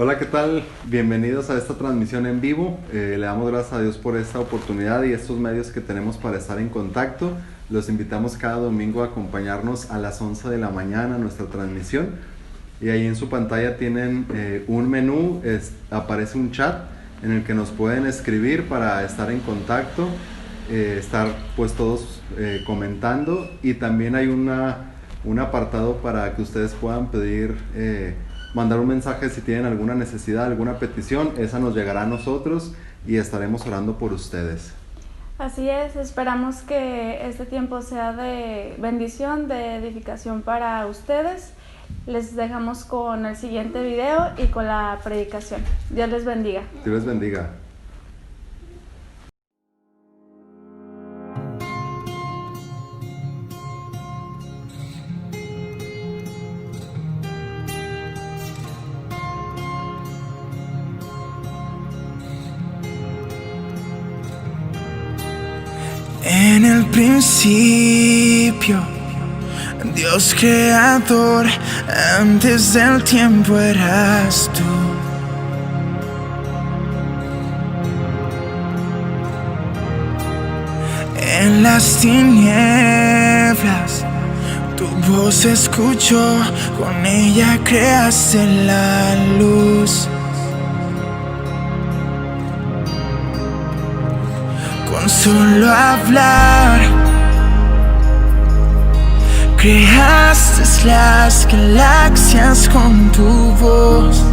Hola, ¿qué tal? Bienvenidos a esta transmisión en vivo. Le damos gracias a Dios por esta oportunidad y estos medios que tenemos para estar en contacto. Los invitamos cada domingo a acompañarnos a las 11 de la mañana a nuestra transmisión. Y ahí en su pantalla tienen un menú, aparece un chat en el que nos pueden escribir para estar en contacto, estar pues todos comentando, y también hay un apartado para que ustedes puedan pedir, mandar un mensaje si tienen alguna necesidad, alguna petición. Esa nos llegará a nosotros y estaremos orando por ustedes. Así es, esperamos que este tiempo sea de bendición, de edificación para ustedes. Les dejamos con el siguiente video y con la predicación. Dios les bendiga. Dios les bendiga. En el principio, Dios creador, antes del tiempo eras tú. En las tinieblas, tu voz escuchó, con ella creaste la luz. Con solo hablar, creaste las galaxias con tu voz,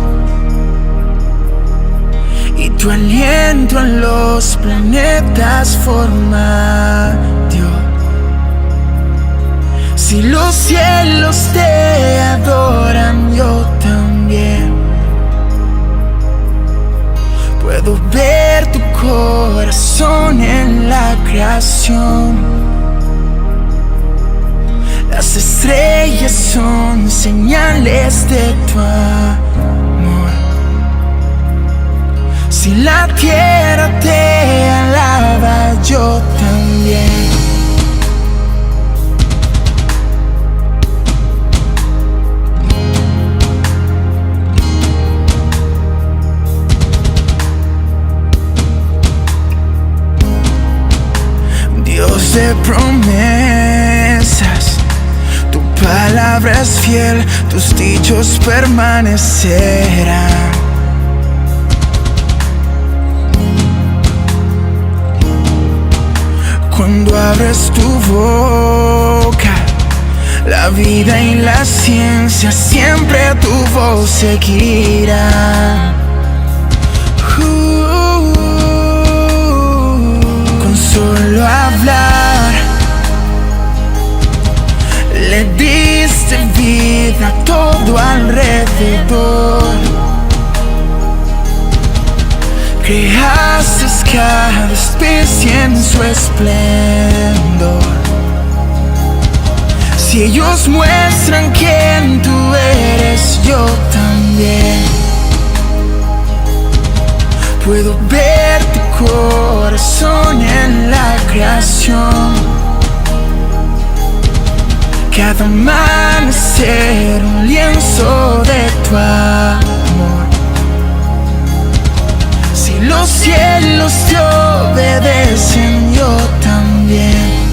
y tu aliento en los planetas forma dio. Si los cielos te adoran, yo también puedo ver tu corazón en la creación. Las estrellas son señales de tu amor. Si la tierra te alaba, yo también. Dios de promesas, tu palabra es fiel, tus dichos permanecerán. Cuando abres tu boca, la vida y la ciencia siempre tu voz seguirá. Con solo hablar, le diste vida a todo alrededor. Creaste cada especie en su esplendor. Si ellos muestran quién tú eres, yo también puedo ver tu corazón en la creación. Cada amanecer un lienzo de tu amor. Si los cielos te obedecen, yo también.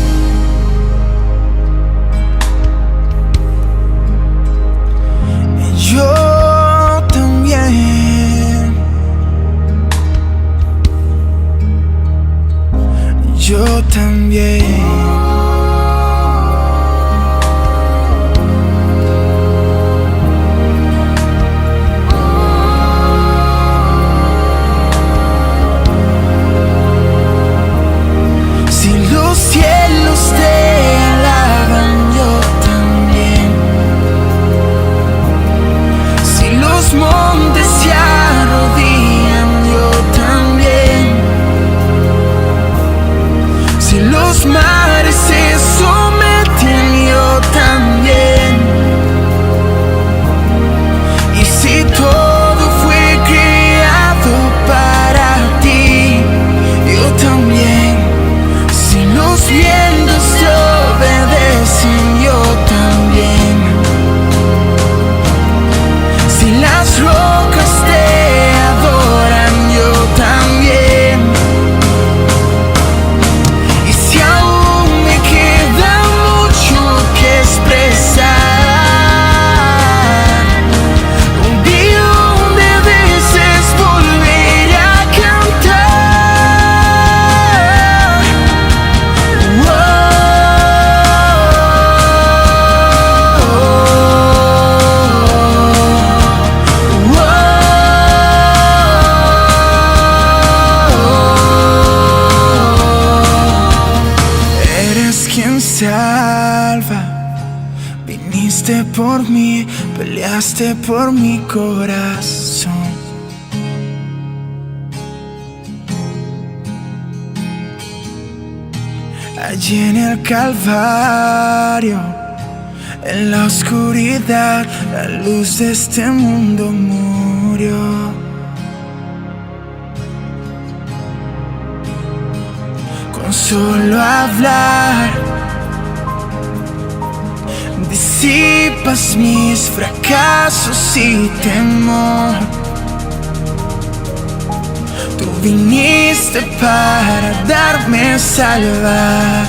Yo también. Yo también. Montes se arrodillan, yo también. Si los mares se someten, yo también. Y si todo fue creado para ti, yo también. Si los vientos te obedecen, yo también. Las rocas te y peleaste por mi corazón. Allí en el Calvario, en la oscuridad, la luz de este mundo murió. Con solo hablar disipas mis fracasos y temor. Tú viniste para darme salvación.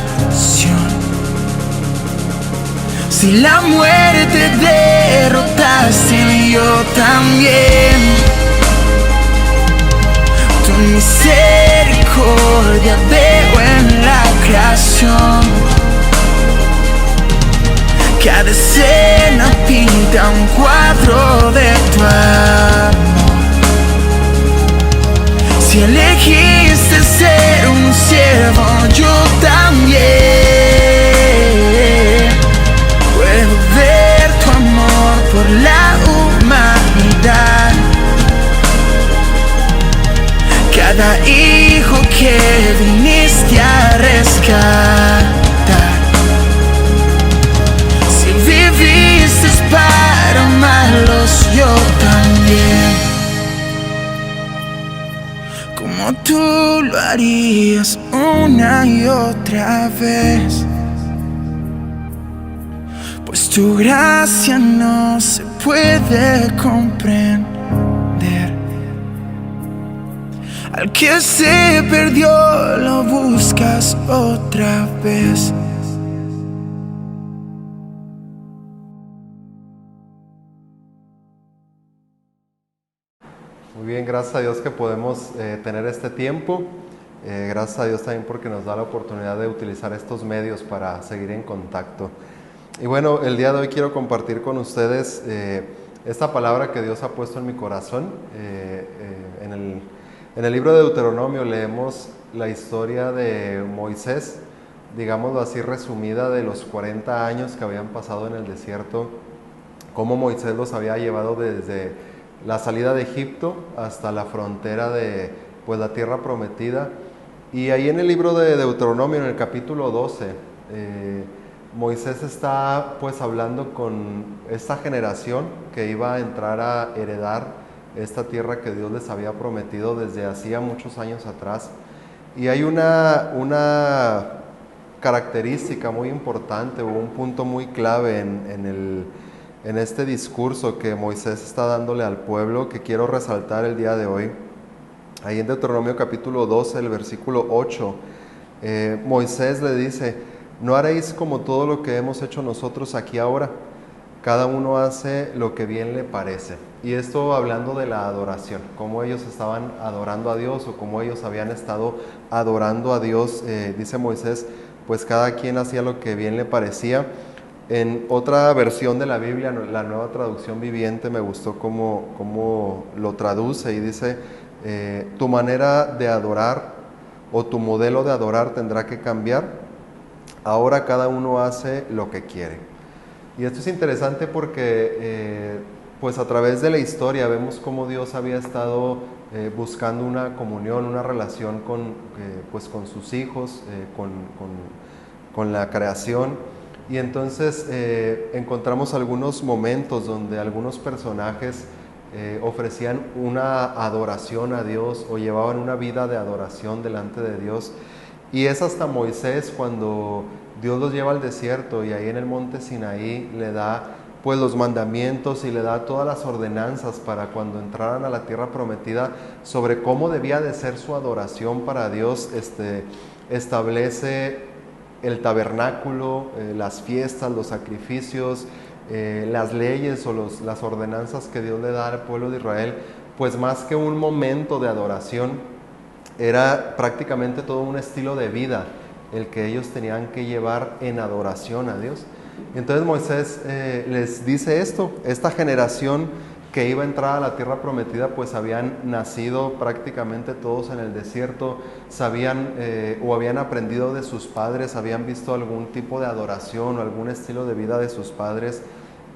Si la muerte derrotaste, yo también. Tu misericordia veo en la creación. Cada escena pinta un cuadro de tu amor. Si elegiste ser un siervo, yo también. Puedo ver tu amor por la humanidad. Cada hijo que viniste a rescatar. Si viviste para amarlos, yo también. Como tú lo harías una y otra vez. Pues tu gracia no se puede comprender. Al que se perdió lo buscas otra vez. Muy bien, gracias a Dios que podemos tener este tiempo. Gracias a Dios también porque nos da la oportunidad de utilizar estos medios para seguir en contacto. Y bueno, el día de hoy quiero compartir con ustedes esta palabra que Dios ha puesto en mi corazón. En el libro de Deuteronomio leemos la historia de Moisés, digámoslo así resumida, de los 40 años que habían pasado en el desierto, cómo Moisés los había llevado desde la salida de Egipto hasta la frontera de la tierra prometida. Y ahí en el libro de Deuteronomio, en el capítulo 12, Moisés está hablando con esta generación que iba a entrar a heredar esta tierra que Dios les había prometido desde hacía muchos años atrás. Y hay una característica muy importante o un punto muy clave en este discurso que Moisés está dándole al pueblo, que quiero resaltar el día de hoy. Ahí en Deuteronomio capítulo 12, el versículo 8, Moisés le dice: no haréis como todo lo que hemos hecho nosotros aquí ahora. Cada uno hace lo que bien le parece. Y esto hablando de la adoración, cómo ellos estaban adorando a Dios o cómo ellos habían estado adorando a Dios. Dice Moisés, pues cada quien hacía lo que bien le parecía. En otra versión de la Biblia, la Nueva Traducción Viviente, me gustó cómo lo traduce y dice: tu manera de adorar o tu modelo de adorar tendrá que cambiar. Ahora cada uno hace lo que quiere. Y esto es interesante porque a través de la historia vemos cómo Dios había estado buscando una comunión, una relación con sus hijos, con la creación. Y entonces encontramos algunos momentos donde algunos personajes ofrecían una adoración a Dios o llevaban una vida de adoración delante de Dios. Y es hasta Moisés cuando Dios los lleva al desierto y ahí en el monte Sinaí le da los mandamientos y le da todas las ordenanzas para cuando entraran a la tierra prometida sobre cómo debía de ser su adoración para Dios. Establece el tabernáculo, las fiestas, los sacrificios, las leyes o las ordenanzas que Dios le da al pueblo de Israel, pues más que un momento de adoración, era prácticamente todo un estilo de vida el que ellos tenían que llevar en adoración a Dios. Entonces Moisés les dice esto: esta generación que iba a entrar a la tierra prometida, pues habían nacido prácticamente todos en el desierto, sabían o habían aprendido de sus padres, habían visto algún tipo de adoración o algún estilo de vida de sus padres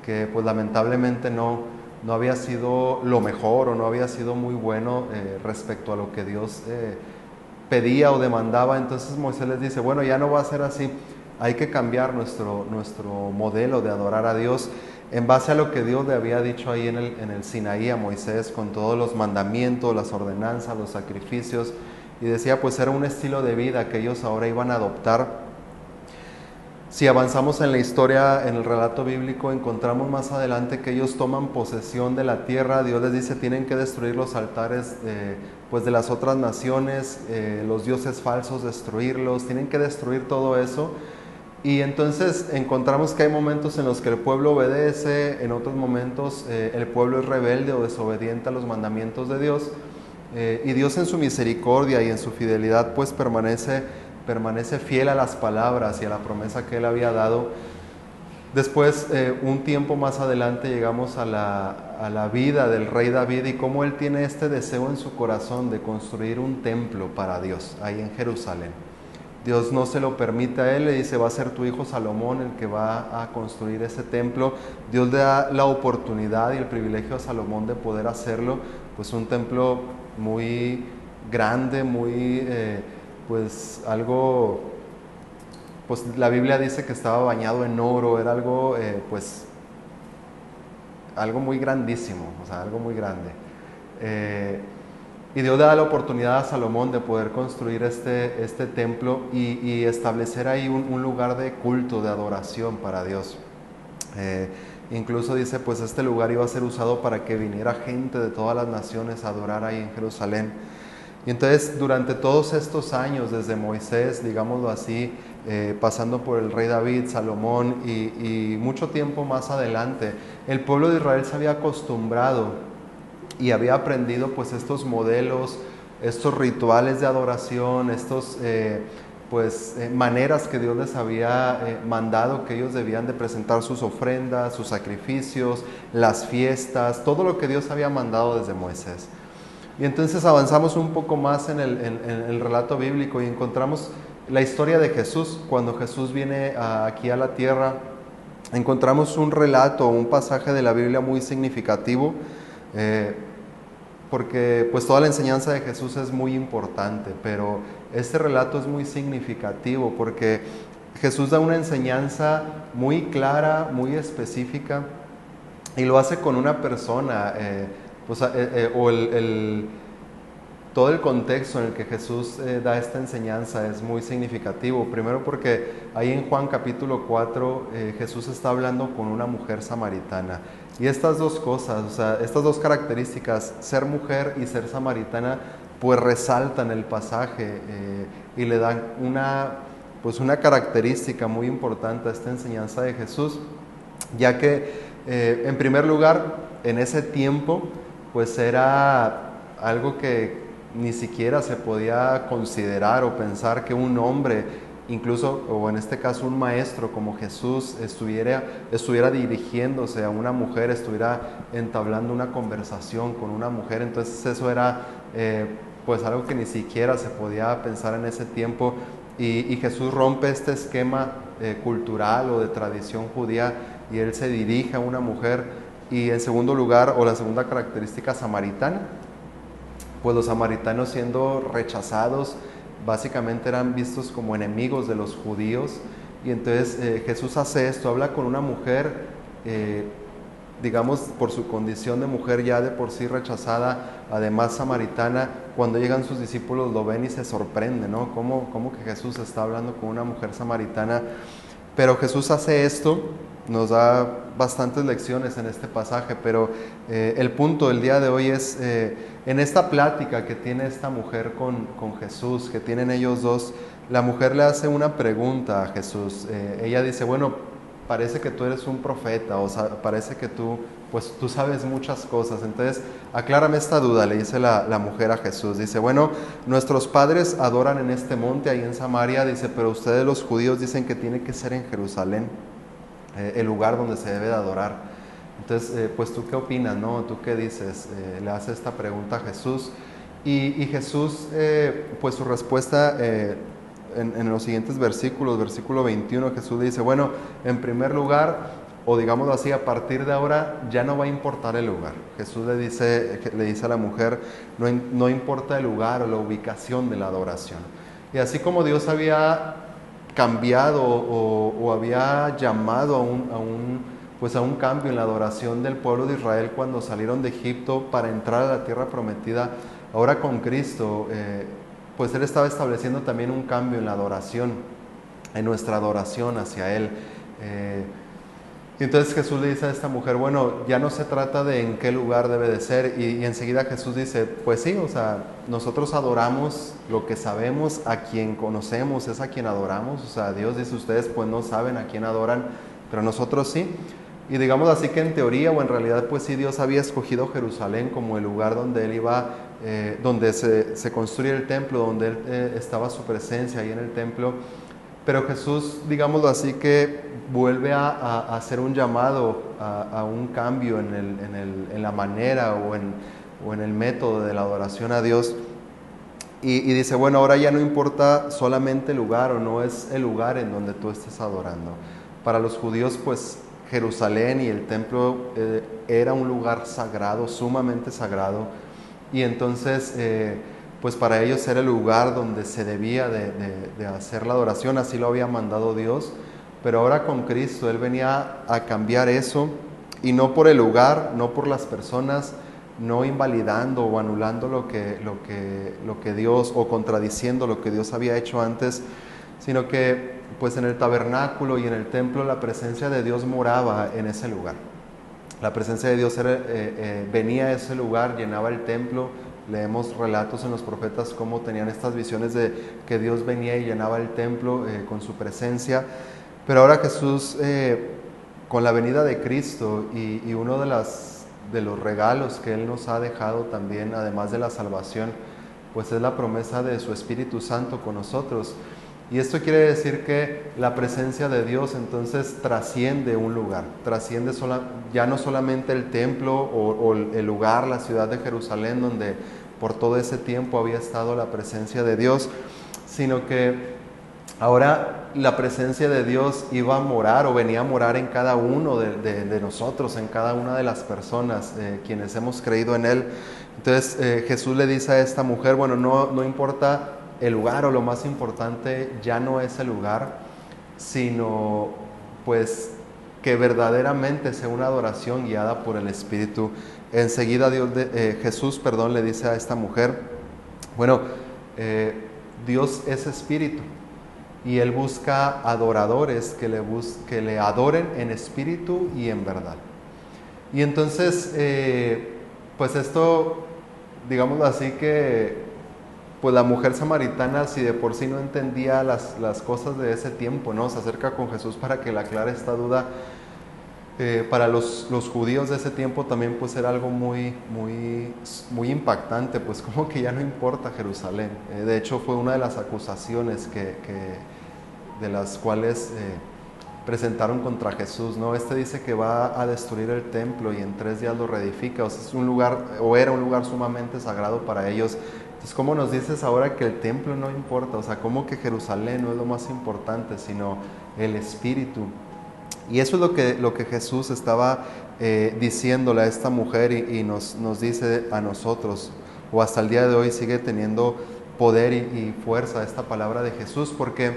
que pues lamentablemente no había sido lo mejor o no había sido muy bueno respecto a lo que Dios pedía o demandaba. Entonces Moisés les dice, bueno, ya no va a ser así, hay que cambiar nuestro modelo de adorar a Dios en base a lo que Dios le había dicho ahí en el Sinaí a Moisés, con todos los mandamientos, las ordenanzas, los sacrificios, y decía, pues era un estilo de vida que ellos ahora iban a adoptar. Si avanzamos en la historia, en el relato bíblico, encontramos más adelante que ellos toman posesión de la tierra. Dios les dice, tienen que destruir los altares pues de las otras naciones, los dioses falsos, destruirlos, tienen que destruir todo eso. Y entonces encontramos que hay momentos en los que el pueblo obedece, en otros momentos el pueblo es rebelde o desobediente a los mandamientos de Dios, y Dios en su misericordia y en su fidelidad pues permanece fiel a las palabras y a la promesa que Él había dado. Después, un tiempo más adelante, llegamos a la vida del rey David y cómo él tiene este deseo en su corazón de construir un templo para Dios ahí en Jerusalén. Dios no se lo permite a él, le dice, va a ser tu hijo Salomón el que va a construir ese templo. Dios le da la oportunidad y el privilegio a Salomón de poder hacerlo, pues un templo muy grande, muy, pues algo, pues la Biblia dice que estaba bañado en oro, era algo, pues, algo muy grandísimo, o sea, algo muy grande. Y Dios le da la oportunidad a Salomón de poder construir este templo y establecer ahí un lugar de culto, de adoración para Dios. Incluso dice, pues este lugar iba a ser usado para que viniera gente de todas las naciones a adorar ahí en Jerusalén. Y entonces, durante todos estos años, desde Moisés, digámoslo así, pasando por el rey David, Salomón y mucho tiempo más adelante, el pueblo de Israel se había acostumbrado y había aprendido pues estos modelos, estos rituales de adoración, estos maneras que Dios les había mandado, que ellos debían de presentar sus ofrendas, sus sacrificios, las fiestas, todo lo que Dios había mandado desde Moisés. Y entonces avanzamos un poco más en el relato bíblico y encontramos la historia de Jesús. Cuando Jesús viene aquí a la tierra, encontramos un relato, un pasaje de la Biblia muy significativo, porque pues toda la enseñanza de Jesús es muy importante, pero este relato es muy significativo porque Jesús da una enseñanza muy clara, muy específica, y lo hace con una persona, todo el contexto en el que Jesús da esta enseñanza es muy significativo. Primero porque ahí en Juan capítulo 4 Jesús está hablando con una mujer samaritana. Y estas dos cosas, o sea, estas dos características, ser mujer y ser samaritana, pues resaltan el pasaje y le dan una característica muy importante a esta enseñanza de Jesús, ya que en primer lugar, en ese tiempo, pues era algo que ni siquiera se podía considerar o pensar que un hombre, incluso, o en este caso un maestro como Jesús, estuviera dirigiéndose a una mujer, estuviera entablando una conversación con una mujer. Entonces eso era pues algo que ni siquiera se podía pensar en ese tiempo, y Jesús rompe este esquema cultural o de tradición judía y Él se dirige a una mujer. Y en segundo lugar, o la segunda característica, samaritana, pues los samaritanos, siendo rechazados, básicamente eran vistos como enemigos de los judíos. Y entonces Jesús hace esto, habla con una mujer, digamos por su condición de mujer ya de por sí rechazada, además samaritana. Cuando llegan sus discípulos lo ven y se sorprenden, ¿no? ¿Cómo que Jesús está hablando con una mujer samaritana? Pero Jesús hace esto, nos da bastantes lecciones en este pasaje, pero el punto del día de hoy es, en esta plática que tiene esta mujer con Jesús, que tienen ellos dos, la mujer le hace una pregunta a Jesús. Ella dice, bueno, parece que tú eres un profeta, o sea, parece que tú sabes muchas cosas, entonces aclárame esta duda, le dice la mujer a Jesús. Dice, bueno, nuestros padres adoran en este monte, ahí en Samaria, dice, pero ustedes los judíos dicen que tiene que ser en Jerusalén, el lugar donde se debe de adorar. Entonces, pues tú qué opinas, ¿no? ¿Tú qué dices? Le hace esta pregunta a Jesús, y Jesús, pues su respuesta en los siguientes versículos, versículo 21, Jesús dice, bueno, en primer lugar, o digámoslo así, a partir de ahora ya no va a importar el lugar. Jesús le dice a la mujer, no importa el lugar o la ubicación de la adoración. Y así como Dios había cambiado o había llamado a un cambio en la adoración del pueblo de Israel cuando salieron de Egipto para entrar a la tierra prometida, ahora con Cristo, pues Él estaba estableciendo también un cambio en la adoración, en nuestra adoración hacia Él. Y entonces Jesús le dice a esta mujer, bueno, ya no se trata de en qué lugar debe de ser, y enseguida Jesús dice, pues sí, o sea, nosotros adoramos lo que sabemos, a quien conocemos es a quien adoramos, o sea, Dios dice, ustedes pues no saben a quién adoran, pero nosotros sí. Y digamos así que en teoría o en realidad pues sí, Dios había escogido Jerusalén como el lugar donde Él iba, donde se construye el templo, donde Él estaba su presencia ahí en el templo. Pero Jesús, digámoslo así, que vuelve a hacer un llamado a un cambio en la manera o en el método de la adoración a Dios. Y dice, bueno, ahora ya no importa solamente el lugar o no es el lugar en donde tú estés adorando. Para los judíos, pues Jerusalén y el templo era un lugar sagrado, sumamente sagrado. Y entonces pues para ellos era el lugar donde se debía de hacer la adoración, así lo había mandado Dios, pero ahora con Cristo Él venía a cambiar eso, y no por el lugar, no por las personas, no invalidando o anulando lo que Dios, o contradiciendo lo que Dios había hecho antes, sino que pues en el tabernáculo y en el templo la presencia de Dios moraba en ese lugar. La presencia de Dios venía a ese lugar, llenaba el templo. Leemos relatos en los profetas cómo tenían estas visiones de que Dios venía y llenaba el templo con su presencia. Pero ahora Jesús, con la venida de Cristo y uno de los regalos que Él nos ha dejado también, además de la salvación, pues es la promesa de su Espíritu Santo con nosotros. Y esto quiere decir que la presencia de Dios entonces trasciende un lugar, trasciende ya no solamente el templo o el lugar, la ciudad de Jerusalén, donde por todo ese tiempo había estado la presencia de Dios, sino que ahora la presencia de Dios iba a morar o venía a morar en cada uno de nosotros, en cada una de las personas quienes hemos creído en Él. Entonces Jesús le dice a esta mujer, bueno, no importa el lugar, o lo más importante ya no es el lugar, sino pues que verdaderamente sea una adoración guiada por el Espíritu. Enseguida Jesús le dice a esta mujer, bueno, Dios es Espíritu y Él busca adoradores que le adoren en espíritu y en verdad. Y entonces pues esto, digámoslo así, que pues la mujer samaritana, si de por sí no entendía las cosas de ese tiempo, ¿no?, se acerca con Jesús para que le aclare esta duda. Para los judíos de ese tiempo también pues era algo muy impactante, pues como que ya no importa Jerusalén. De hecho fue una de las acusaciones de las cuales presentaron contra Jesús, ¿no? Dice que va a destruir el templo y en 3 días lo reedifica. O sea, era un lugar sumamente sagrado para ellos. Entonces, ¿cómo nos dices ahora que el templo no importa? O sea, ¿cómo que Jerusalén no es lo más importante, sino el Espíritu? Y eso es lo que Jesús estaba diciéndole a esta mujer y nos dice a nosotros, o hasta el día de hoy sigue teniendo poder y fuerza esta palabra de Jesús, porque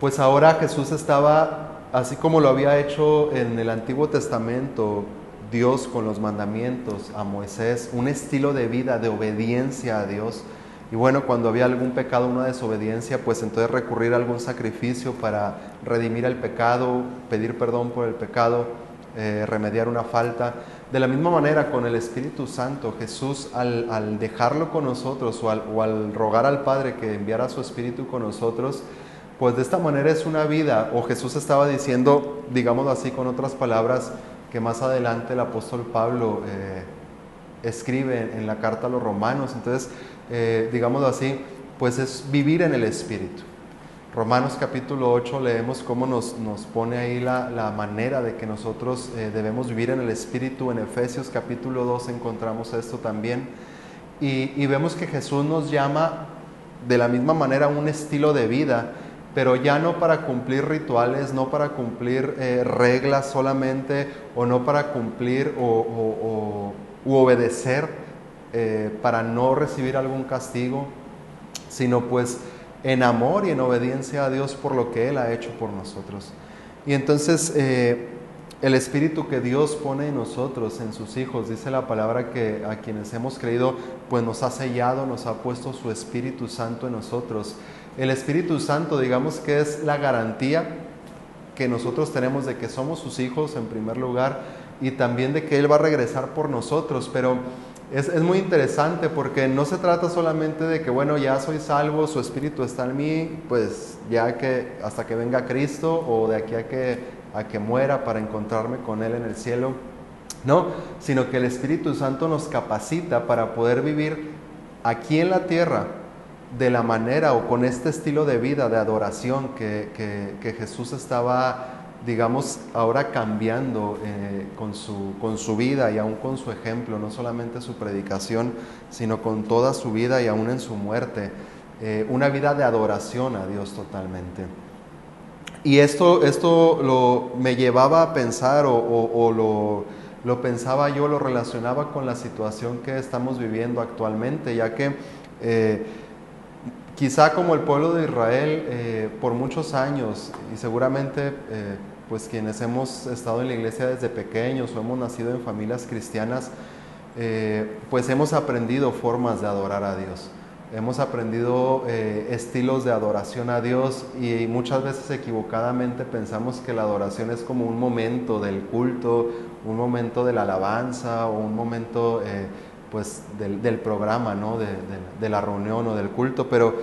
pues ahora Jesús estaba, así como lo había hecho en el Antiguo Testamento, Dios con los mandamientos a Moisés, un estilo de vida de obediencia a Dios. Y bueno, cuando había algún pecado, una desobediencia, pues entonces recurrir a algún sacrificio para redimir el pecado, pedir perdón por el pecado, remediar una falta. De la misma manera con el Espíritu Santo, Jesús al dejarlo con nosotros o al rogar al Padre que enviara su Espíritu con nosotros, pues de esta manera es una vida, o Jesús estaba diciendo, digámoslo así con otras palabras, que más adelante el apóstol Pablo escribe en la carta a los romanos. Entonces, digámoslo así, pues es vivir en el Espíritu. Romanos capítulo 8 leemos cómo nos pone ahí la manera de que nosotros debemos vivir en el Espíritu. En Efesios capítulo 2 encontramos esto también. Y vemos que Jesús nos llama de la misma manera a un estilo de vida pero ya no para cumplir rituales, no para cumplir reglas solamente, o no para cumplir u obedecer para no recibir algún castigo, sino pues en amor y en obediencia a Dios por lo que Él ha hecho por nosotros. Y entonces el Espíritu que Dios pone en nosotros, en sus hijos, dice la palabra que a quienes hemos creído, pues nos ha sellado, nos ha puesto su Espíritu Santo en nosotros. El Espíritu Santo, digamos que es la garantía que nosotros tenemos de que somos sus hijos en primer lugar, y también de que Él va a regresar por nosotros. Pero es muy interesante porque no se trata solamente de que, bueno, ya soy salvo, su Espíritu está en mí, pues ya que hasta que venga Cristo, o de aquí a que muera para encontrarme con Él en el cielo. No, sino que el Espíritu Santo nos capacita para poder vivir aquí en la tierra de la manera o con este estilo de vida, de adoración que Jesús estaba, digamos, ahora cambiando con su vida y aún con su ejemplo, no solamente su predicación, sino con toda su vida y aún en su muerte, una vida de adoración a Dios totalmente. Y esto me llevaba a pensar lo pensaba yo, lo relacionaba con la situación que estamos viviendo actualmente, ya que quizá como el pueblo de Israel por muchos años, y seguramente pues quienes hemos estado en la iglesia desde pequeños o hemos nacido en familias cristianas, pues hemos aprendido formas de adorar a Dios. Hemos aprendido estilos de adoración a Dios, y muchas veces equivocadamente pensamos que la adoración es como un momento del culto, un momento de la alabanza, o un momento pues del programa, ¿no? de la reunión o del culto. Pero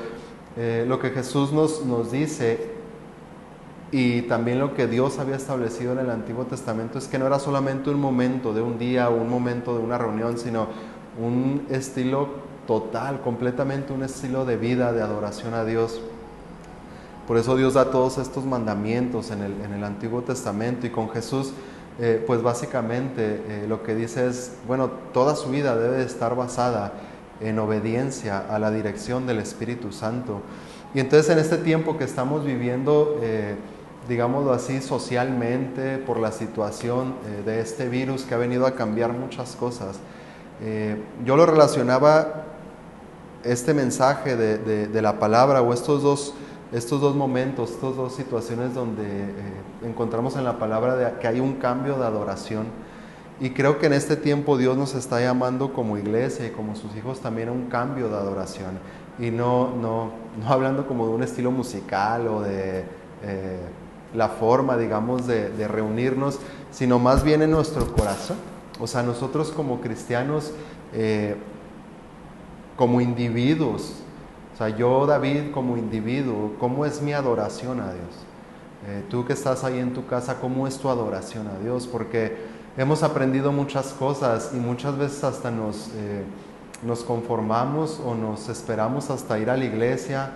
lo que Jesús nos dice, y también lo que Dios había establecido en el Antiguo Testamento, es que no era solamente un momento de un día o un momento de una reunión, sino un estilo total, completamente un estilo de vida, de adoración a Dios. Por eso Dios da todos estos mandamientos en el Antiguo Testamento, y con Jesús pues básicamente lo que dice es, bueno, toda su vida debe de estar basada en obediencia a la dirección del Espíritu Santo. Y entonces en este tiempo que estamos viviendo, digámoslo así, socialmente, por la situación de este virus que ha venido a cambiar muchas cosas, yo lo relacionaba, este mensaje de la palabra, o estos dos momentos, estas dos situaciones donde encontramos en la palabra que hay un cambio de adoración. Y creo que en este tiempo Dios nos está llamando como iglesia y como sus hijos también a un cambio de adoración. Y no hablando como de un estilo musical o de la forma, digamos, de reunirnos, sino más bien en nuestro corazón. O sea, nosotros como cristianos, como individuos, o sea, yo, David, como individuo, ¿cómo es mi adoración a Dios? Tú que estás ahí en tu casa, ¿cómo es tu adoración a Dios? Porque hemos aprendido muchas cosas y muchas veces hasta nos conformamos o nos esperamos hasta ir a la iglesia,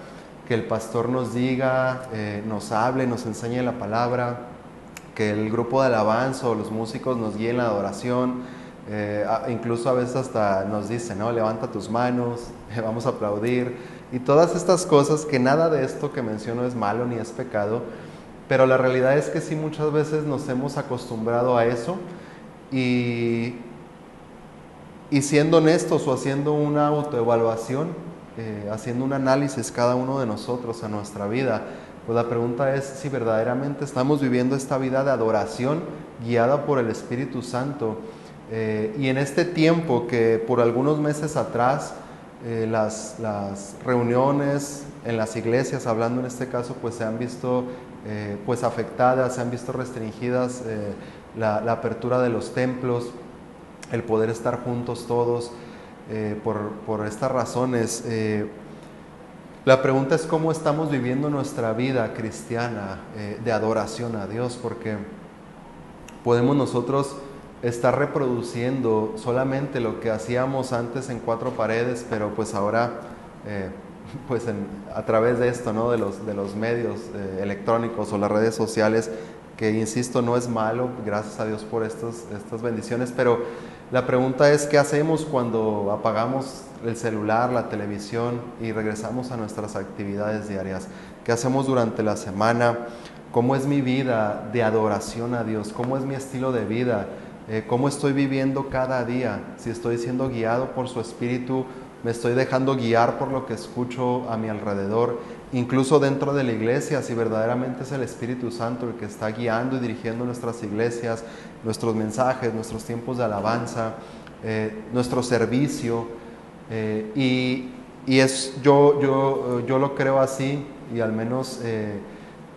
que el pastor nos diga, nos hable, nos enseñe la palabra, que el grupo de alabanza o los músicos nos guíen la adoración. Incluso a veces hasta nos dice, ¿no? Levanta tus manos, vamos a aplaudir, y todas estas cosas, que nada de esto que menciono es malo ni es pecado, pero la realidad es que sí, muchas veces nos hemos acostumbrado a eso, y siendo honestos o haciendo una autoevaluación, haciendo un análisis cada uno de nosotros a nuestra vida, pues la pregunta es si verdaderamente estamos viviendo esta vida de adoración guiada por el Espíritu Santo. Y en este tiempo que por algunos meses atrás las reuniones en las iglesias, hablando en este caso, pues se han visto pues afectadas, se han visto restringidas, la apertura de los templos, el poder estar juntos todos, por estas razones. La pregunta es cómo estamos viviendo nuestra vida cristiana de adoración a Dios, porque podemos nosotros estar reproduciendo solamente lo que hacíamos antes en cuatro paredes, pero pues ahora pues a través de esto, ¿no? de los medios electrónicos o las redes sociales, que insisto, no es malo, gracias a Dios por estas bendiciones, pero la pregunta es, ¿qué hacemos cuando apagamos el celular, la televisión y regresamos a nuestras actividades diarias? qué hacemos durante la semana, cómo es mi vida de adoración a Dios, cómo es mi estilo de vida, cómo estoy viviendo cada día, si estoy siendo guiado por su Espíritu, me estoy dejando guiar por lo que escucho a mi alrededor, incluso dentro de la iglesia, si verdaderamente es el Espíritu Santo el que está guiando y dirigiendo nuestras iglesias, nuestros mensajes, nuestros tiempos de alabanza, nuestro servicio, yo lo creo así, y al menos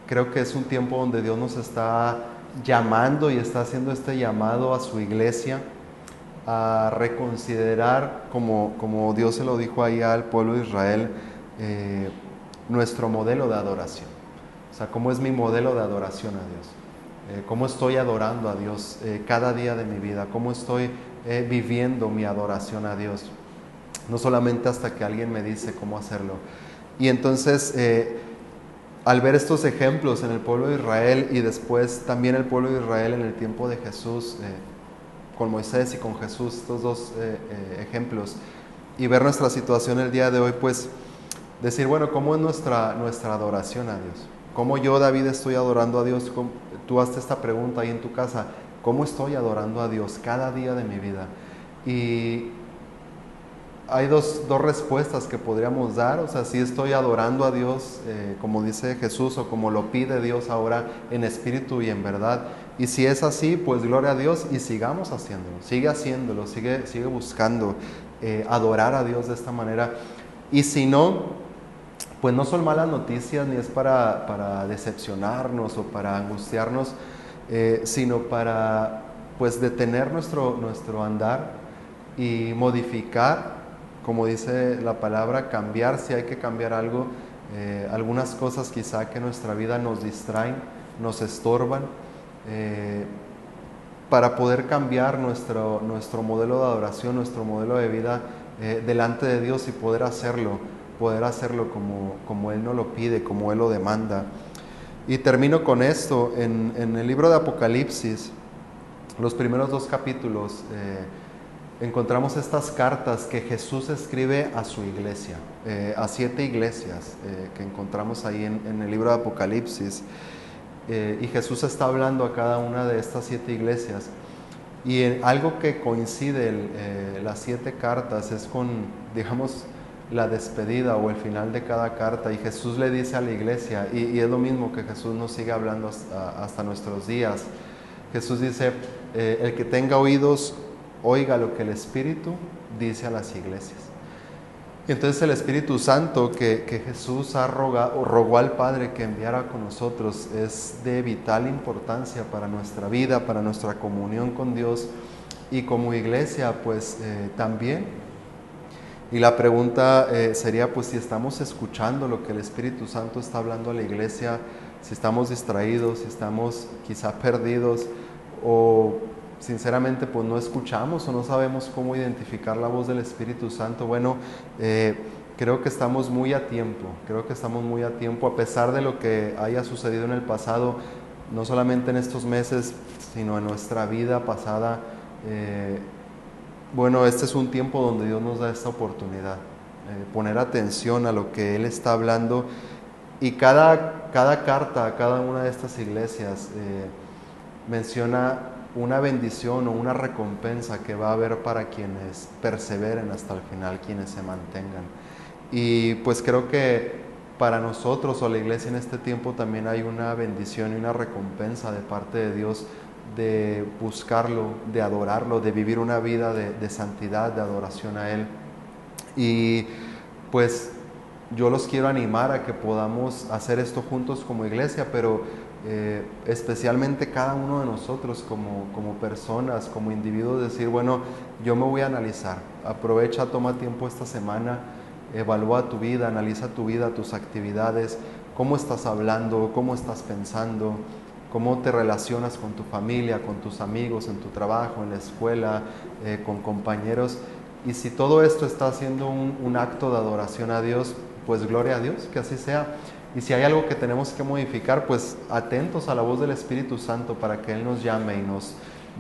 creo que es un tiempo donde Dios nos está llamando y está haciendo este llamado a su iglesia a reconsiderar, como Dios se lo dijo ahí al pueblo de Israel, nuestro modelo de adoración. O sea, cómo es mi modelo de adoración a Dios, cómo estoy adorando a Dios cada día de mi vida, cómo estoy viviendo mi adoración a Dios, no solamente hasta que alguien me dice cómo hacerlo. Y entonces, al ver estos ejemplos en el pueblo de Israel y después también el pueblo de Israel en el tiempo de Jesús, con Moisés y con Jesús, estos dos ejemplos, y ver nuestra situación el día de hoy, pues decir, bueno, ¿cómo es nuestra adoración a Dios? ¿Cómo yo, David, estoy adorando a Dios? Tú hazte esta pregunta ahí en tu casa, ¿cómo estoy adorando a Dios cada día de mi vida? Y hay dos respuestas que podríamos dar. O sea, si estoy adorando a Dios como dice Jesús o como lo pide Dios ahora en espíritu y en verdad. Y si es así, pues gloria a Dios y sigamos haciéndolo, sigue buscando adorar a Dios de esta manera. Y si no, pues no son malas noticias ni es para decepcionarnos o para angustiarnos, sino para pues detener nuestro andar y modificar, como dice la palabra, cambiar si hay que cambiar algo, algunas cosas quizá que en nuestra vida nos distraen, nos estorban, para poder cambiar nuestro modelo de adoración, nuestro modelo de vida delante de Dios y poder hacerlo como Él nos lo pide, como Él lo demanda. Y termino con esto, en el libro de Apocalipsis, los primeros 2 capítulos, encontramos estas cartas que Jesús escribe a su iglesia, a 7 iglesias que encontramos ahí en el libro de Apocalipsis. Y Jesús está hablando a cada una de estas 7 iglesias. Y algo que coincide las 7 cartas es con, digamos, la despedida o el final de cada carta. Y Jesús le dice a la iglesia, y es lo mismo que Jesús nos sigue hablando hasta nuestros días. Jesús dice, el que tenga oídos, oiga lo que el Espíritu dice a las iglesias. Y entonces el Espíritu Santo que Jesús rogó al Padre que enviara con nosotros es de vital importancia para nuestra vida, para nuestra comunión con Dios y como iglesia pues también. Y la pregunta sería pues si estamos escuchando lo que el Espíritu Santo está hablando a la iglesia, si estamos distraídos, si estamos quizá perdidos o sinceramente pues no escuchamos o no sabemos cómo identificar la voz del Espíritu Santo. Bueno, creo que estamos muy a tiempo, a pesar de lo que haya sucedido en el pasado, no solamente en estos meses, sino en nuestra vida pasada. Bueno, este es un tiempo donde Dios nos da esta oportunidad, poner atención a lo que Él está hablando. Y cada carta, cada una de estas iglesias menciona una bendición o una recompensa que va a haber para quienes perseveren hasta el final, quienes se mantengan. Y pues creo que para nosotros o la iglesia en este tiempo también hay una bendición y una recompensa de parte de Dios de buscarlo, de adorarlo, de vivir una vida de santidad, de adoración a Él. Y pues yo los quiero animar a que podamos hacer esto juntos como iglesia, pero especialmente cada uno de nosotros como personas, como individuos, decir, bueno, yo me voy a analizar, aprovecha, toma tiempo esta semana, evalúa tu vida, analiza tu vida, tus actividades, cómo estás hablando, cómo estás pensando, cómo te relacionas con tu familia, con tus amigos, en tu trabajo, en la escuela, con compañeros. Y si todo esto está haciendo un acto de adoración a Dios, pues gloria a Dios, que así sea. Y si hay algo que tenemos que modificar, pues atentos a la voz del Espíritu Santo para que Él nos llame y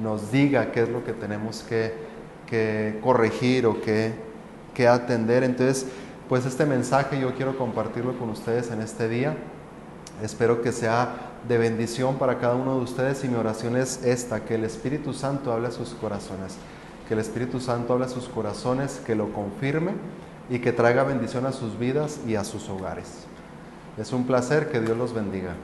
nos diga qué es lo que tenemos que corregir o que atender. Entonces, pues este mensaje yo quiero compartirlo con ustedes en este día. Espero que sea de bendición para cada uno de ustedes y mi oración es esta, que el Espíritu Santo hable a sus corazones, que el Espíritu Santo hable a sus corazones, que lo confirme y que traiga bendición a sus vidas y a sus hogares. Es un placer, que Dios los bendiga.